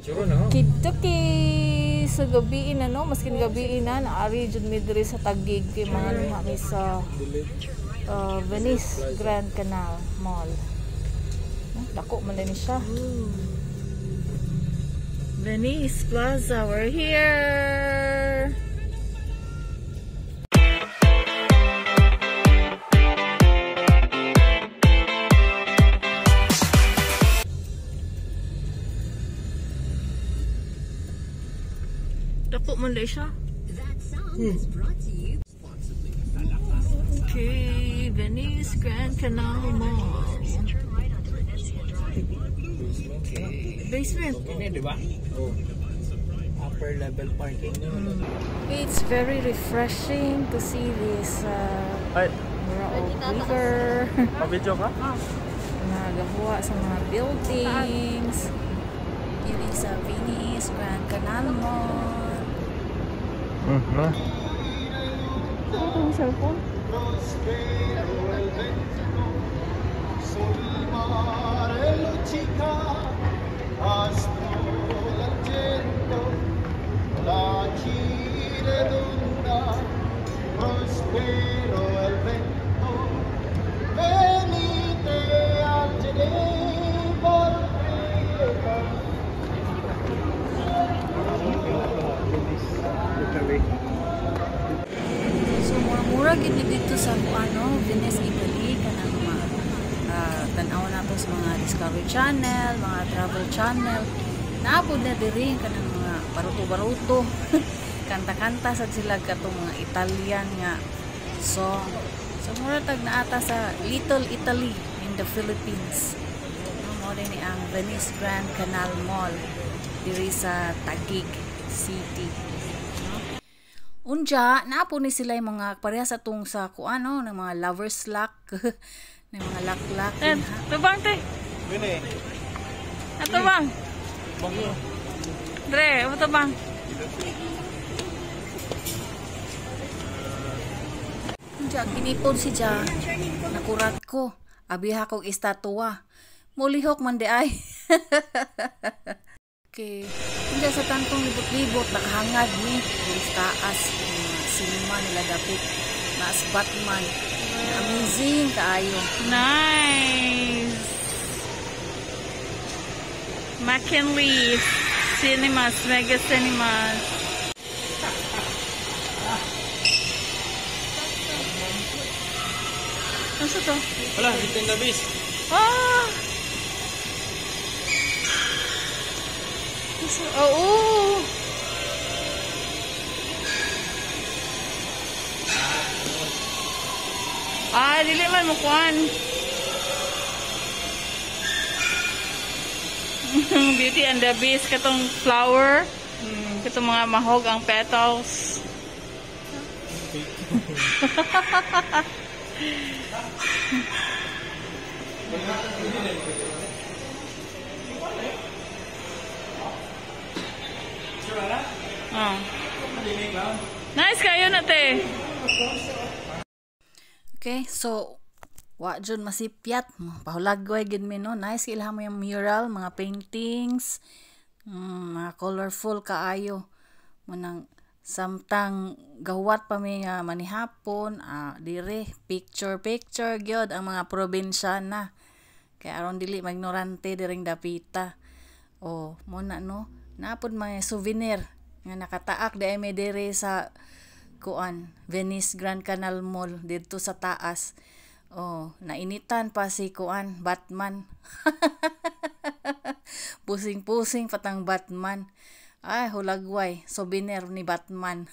Kita kay sa gabi na no, maskin gabi na naari jud mi diri sa Taguig kay mga lumami sa Venice Grand Canal Mall. Dako man din siya. Venice Plaza, we're here. Dako man din siya. Okay, Venice Grand Canal Mall. Okay, basement. Ini di ba? Oh. Upper level parking. It's very refreshing to see this Muraog River. Pabidyo ka? Nagawa sa mga buildings. Dili sa Venice Grand Canal Mall. No. Ito ang cellphone. So mura-mura gid dito sa Venice, Italy kanang tanaw na to sa mga Discovery Channel, mga travel channel. Naapod na diri kanang mga baruto-baruto. Kanta-kanta sad sila katong mga Italian nga song. So mura tag naata sa Little Italy in the Philippines. Mo ni ang Venice Grand Canal Mall diri sa Taguig City. Unja, naapo ni sila yung mga parehas atong sa kuano ng mga lovers lock, ng mga lock-lock. Ito bang, te? Bini. Ito bang? Bango. Dre, ito bang? Unja, kinipon si Ja. Nakurat ko. Abiha kong istatwa. Mulihok man di ay. Okay. Hindi sa tantong libot-libot, nakahangad ni sa taas. Cinema nila dapit. Naas Batman. Amazing kaayo. Nice! McKinley Cinemas, Mega Cinemas. Ano to? Wala, bitin na bis. Ah! Oo. Dili man mo kuan. Beauty and the Beast katong flower. Katong mga mahog ang petals. Nice kayo na te. Okay, so wa jud masipyat mo. Pahulagway gid mi no. Nice ilha mo yung mural, mga paintings, mga colorful kaayo. Munang samtang gawat pa mi nga manihapon, dire picture gyud ang mga probinsya na. Kaya aron dili magnorante diring dapita. Oh, mo na no. Napod mga souvenir nga nakataak di ay may dire sa kuan Venice Grand Canal Mall dito sa taas. Oh, nainitan pa si kuan Batman. Pusing-pusing patang Batman. Ay, hulagway, souvenir ni Batman.